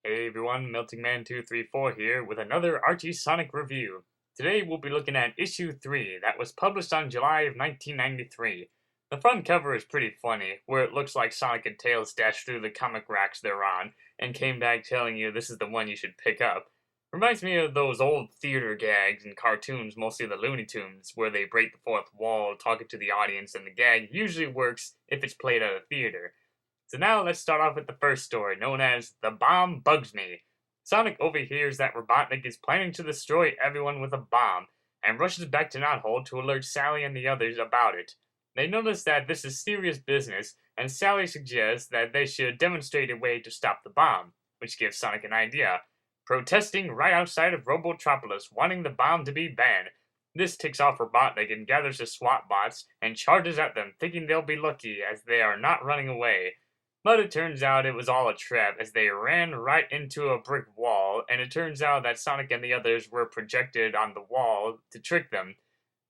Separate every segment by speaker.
Speaker 1: Hey everyone, Melting Man 234 here with another Archie Sonic review. Today we'll be looking at issue 3 that was published on July of 1993. The front cover is pretty funny, where it looks like Sonic and Tails dashed through the comic racks they're on and came back telling you this is the one you should pick up. Reminds me of those old theater gags and cartoons, mostly the Looney Tunes, where they break the fourth wall talking to the audience, and the gag usually works if it's played at a theater. So now let's start off with the first story, known as The Bomb Bugs Me. Sonic overhears that Robotnik is planning to destroy everyone with a bomb, and rushes back to Knothole to alert Sally and the others about it. They notice that this is serious business, and Sally suggests that they should demonstrate a way to stop the bomb, which gives Sonic an idea. Protesting right outside of Robotropolis, wanting the bomb to be banned. This ticks off Robotnik and gathers his SWAT bots and charges at them, thinking they'll be lucky as they are not running away. But it turns out it was all a trap as they ran right into a brick wall, and it turns out that Sonic and the others were projected on the wall to trick them.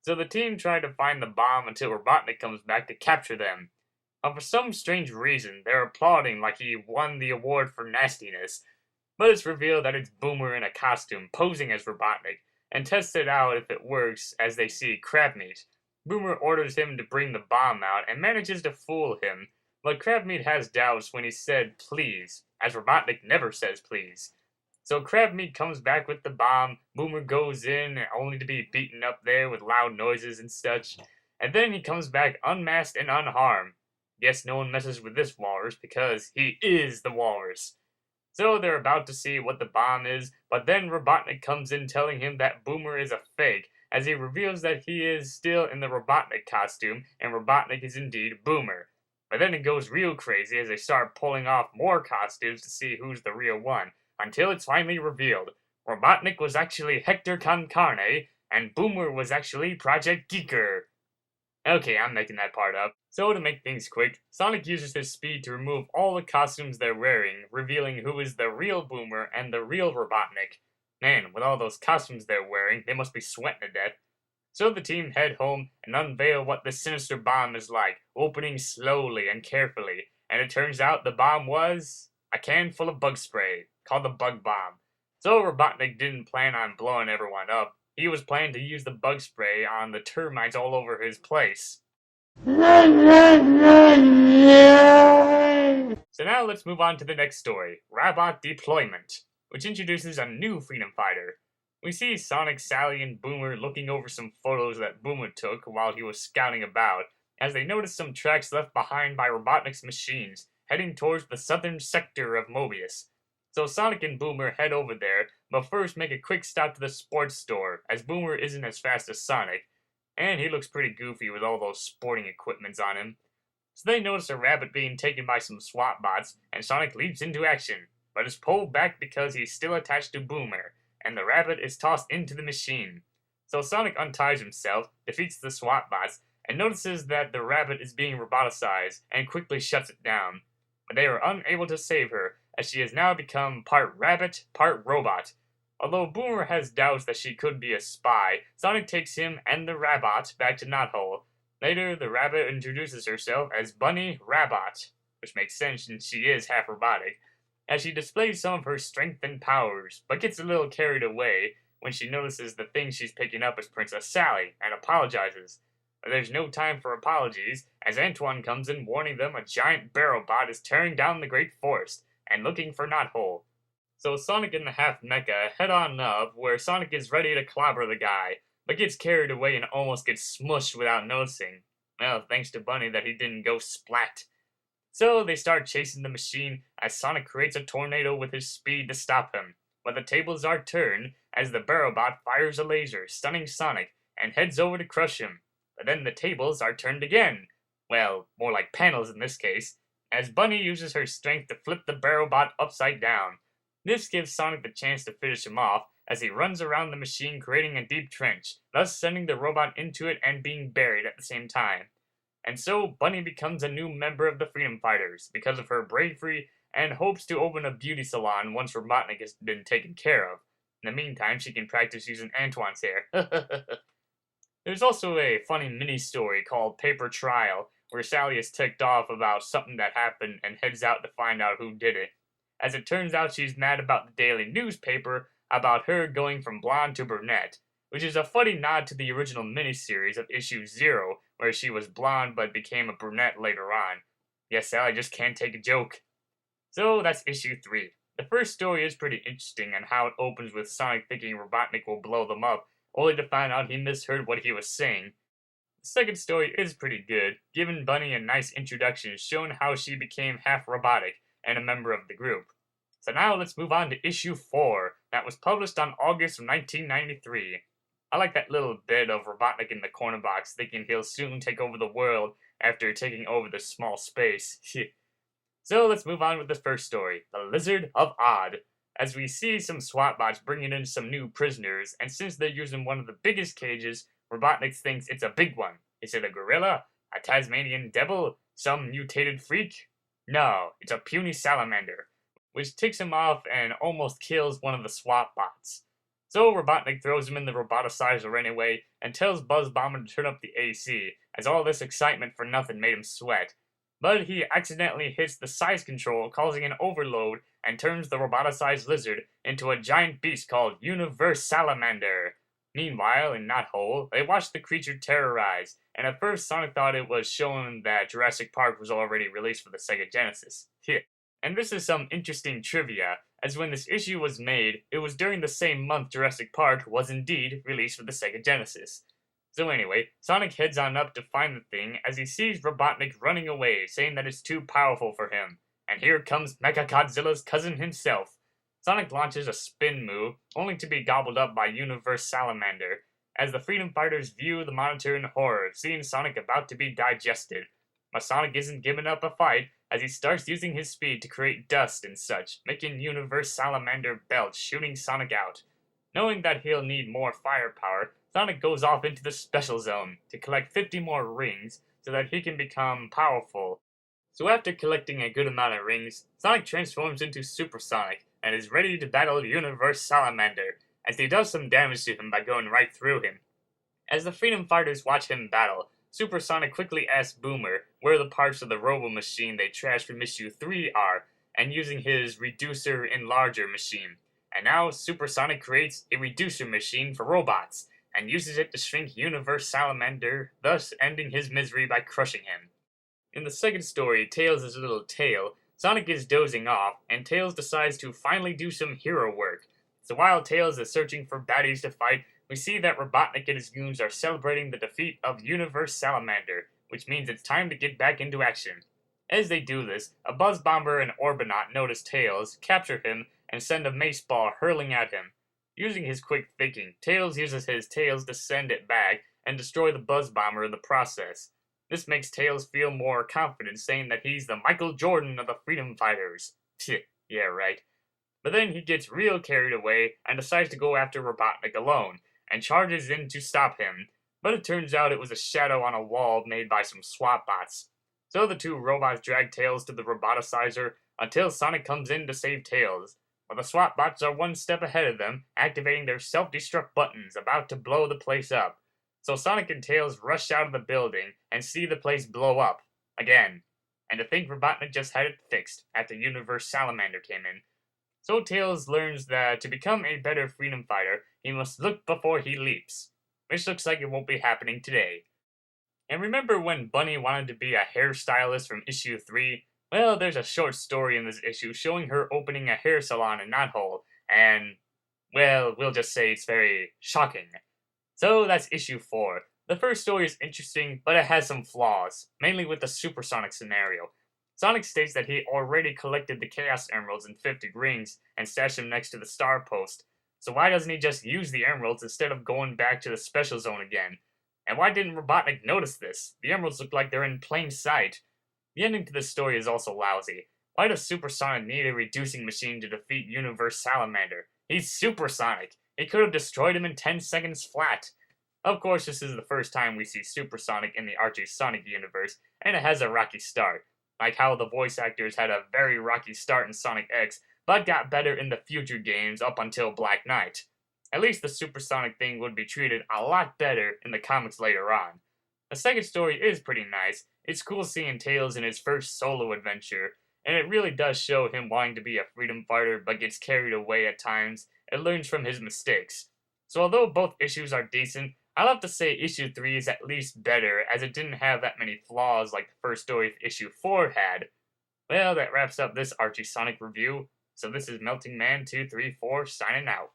Speaker 1: So the team tried to find the bomb until Robotnik comes back to capture them. But for some strange reason, they're applauding like he won the award for nastiness. But it's revealed that it's Boomer in a costume posing as Robotnik, and tests it out if it works as they see Crabmeat. Boomer orders him to bring the bomb out and manages to fool him. But Crabmeat has doubts when he said please, as Robotnik never says please. So Crabmeat comes back with the bomb, Boomer goes in only to be beaten up there with loud noises and such, and then he comes back unmasked and unharmed. Guess no one messes with this walrus because he is the walrus. So they're about to see what the bomb is, but then Robotnik comes in telling him that Boomer is a fake, as he reveals that he is still in the Robotnik costume, and Robotnik is indeed Boomer. But then it goes real crazy as they start pulling off more costumes to see who's the real one, until it's finally revealed. Robotnik was actually Hector Con Carne, and Boomer was actually Project Geeker. Okay, I'm making that part up. So to make things quick, Sonic uses his speed to remove all the costumes they're wearing, revealing who is the real Boomer and the real Robotnik. Man, with all those costumes they're wearing, they must be sweating to death. So the team head home and unveil what the sinister bomb is like, opening slowly and carefully, and it turns out the bomb was a can full of bug spray, called the Bug Bomb. So Robotnik didn't plan on blowing everyone up, he was planning to use the bug spray on the termites all over his place. So now let's move on to the next story, Rabbot Deployment, which introduces a new freedom fighter. We see Sonic, Sally, and Boomer looking over some photos that Boomer took while he was scouting about, as they notice some tracks left behind by Robotnik's machines, heading towards the southern sector of Mobius. So Sonic and Boomer head over there, but first make a quick stop to the sports store, as Boomer isn't as fast as Sonic, and he looks pretty goofy with all those sporting equipments on him. So they notice a rabbit being taken by some SWAT bots, and Sonic leaps into action, but is pulled back because he's still attached to Boomer, and the rabbit is tossed into the machine. So Sonic unties himself, defeats the SWAT bots, and notices that the rabbit is being roboticized, and quickly shuts it down. But they are unable to save her, as she has now become part rabbit, part robot. Although Boomer has doubts that she could be a spy, Sonic takes him and the Rabbot back to Knothole. Later, the rabbit introduces herself as Bunnie Rabbot, which makes sense since she is half robotic, as she displays some of her strength and powers, but gets a little carried away when she notices the thing she's picking up is Princess Sally, and apologizes. But there's no time for apologies, as Antoine comes in warning them a giant barrel bot is tearing down the Great Forest, and looking for Knothole. So Sonic and the Half-Mecha head on up, where Sonic is ready to clobber the guy, but gets carried away and almost gets smushed without noticing. Well, thanks to Bunnie that he didn't go splat. So they start chasing the machine as Sonic creates a tornado with his speed to stop him. But the tables are turned as the Barrowbot fires a laser, stunning Sonic, and heads over to crush him. But then the tables are turned again. Well, more like panels in this case, as Bunnie uses her strength to flip the Barrowbot upside down. This gives Sonic the chance to finish him off as he runs around the machine creating a deep trench, thus sending the robot into it and being buried at the same time. And so Bunnie becomes a new member of the Freedom Fighters because of her bravery and hopes to open a beauty salon once Robotnik has been taken care of. In the meantime, she can practice using Antoine's hair. There's also a funny mini-story called Paper Trial, where Sally is ticked off about something that happened and heads out to find out who did it. as it turns out she's mad about the daily newspaper about her going from blonde to brunette, which is a funny nod to the original miniseries of issue 0, where she was blonde but became a brunette later on. Yes, Sal, I just can't take a joke. So that's issue 3. The first story is pretty interesting on how it opens with Sonic thinking Robotnik will blow them up, only to find out he misheard what he was saying. The second story is pretty good, giving Bunnie a nice introduction showing how she became half robotic and a member of the group. So now let's move on to issue 4, that was published on August of 1993. I like that little bit of Robotnik in the corner box thinking he'll soon take over the world after taking over this small space. So let's move on with the first story, The Lizard of Odd. As we see some SWAT bots bringing in some new prisoners, and since they're using one of the biggest cages, Robotnik thinks it's a big one. Is it a gorilla? A Tasmanian devil? Some mutated freak? No, it's a puny salamander, which ticks him off and almost kills one of the SWAT bots. So Robotnik throws him in the roboticizer anyway, and tells Buzz Bomber to turn up the AC, as all this excitement for nothing made him sweat. But he accidentally hits the size control, causing an overload, and turns the roboticized lizard into a giant beast called Universe Salamander. Meanwhile, in Knothole, they watch the creature terrorize, and at first Sonic thought it was showing that Jurassic Park was already released for the Sega Genesis. And this is some interesting trivia, as when this issue was made, it was during the same month Jurassic Park was indeed released for the Sega Genesis. So anyway, Sonic heads on up to find the thing as he sees Robotnik running away, saying that it's too powerful for him. And here comes Mechagodzilla's cousin himself. Sonic launches a spin move, only to be gobbled up by Universe Salamander, as the Freedom Fighters view the monitor in horror, seeing Sonic about to be digested. But Sonic isn't giving up a fight, as he starts using his speed to create dust and such, making Universe Salamander belch, shooting Sonic out. Knowing that he'll need more firepower, Sonic goes off into the Special Zone to collect 50 more rings so that he can become powerful. So after collecting a good amount of rings, Sonic transforms into Super Sonic and is ready to battle Universe Salamander, as he does some damage to him by going right through him. As the Freedom Fighters watch him battle, Super Sonic quickly asks Boomer where the parts of the Robo Machine they trashed from issue 3 are, and using his Reducer Enlarger machine. And now Super Sonic creates a Reducer machine for robots, and uses it to shrink Universe Salamander, thus ending his misery by crushing him. In the second story, Tails' Little Tail, Sonic is dozing off, and Tails decides to finally do some hero work. So while Tails is searching for baddies to fight, we see that Robotnik and his goons are celebrating the defeat of Universe Salamander, which means it's time to get back into action. As they do this, a Buzz Bomber and Orbinaut notice Tails, capture him, and send a mace ball hurling at him. Using his quick thinking, Tails uses his tails to send it back and destroy the Buzz Bomber in the process. This makes Tails feel more confident, saying that he's the Michael Jordan of the Freedom Fighters. Yeah, right. But then he gets real carried away and decides to go after Robotnik alone, and charges in to stop him. But it turns out it was a shadow on a wall made by some SWAT bots. So the two robots drag Tails to the roboticizer until Sonic comes in to save Tails. But the SWAT bots are one step ahead of them, activating their self-destruct buttons, about to blow the place up. So Sonic and Tails rush out of the building and see the place blow up. Again. And to think Robotnik just had it fixed after Universe Salamander came in. So Tails learns that to become a better freedom fighter, he must look before he leaps. Which looks like it won't be happening today. And remember when Bunnie wanted to be a hairstylist from issue 3? Well, there's a short story in this issue showing her opening a hair salon in Knothole, and, well, we'll just say it's very shocking. So that's issue 4. The first story is interesting, but it has some flaws, mainly with the Supersonic scenario. Sonic states that he already collected the Chaos Emeralds in 50 rings and stashed them next to the Star Post, so why doesn't he just use the emeralds instead of going back to the Special Zone again? And why didn't Robotnik notice this? The emeralds look like they're in plain sight. The ending to this story is also lousy. Why does Supersonic need a reducing machine to defeat Universe Salamander? He's Supersonic. He could have destroyed him in 10 seconds flat. Of course, this is the first time we see Supersonic in the Archie Sonic universe, and it has a rocky start. Like how the voice actors had a very rocky start in Sonic X, but got better in the future games up until Black Knight. At least the Supersonic thing would be treated a lot better in the comics later on. The second story is pretty nice. It's cool seeing Tails in his first solo adventure, and it really does show him wanting to be a freedom fighter but gets carried away at times and learns from his mistakes. So although both issues are decent, I'll have to say issue 3 is at least better, as it didn't have that many flaws like the first story of issue 4 had. Well, that wraps up this Archie Sonic review. So this is Melting Man 234 signing out.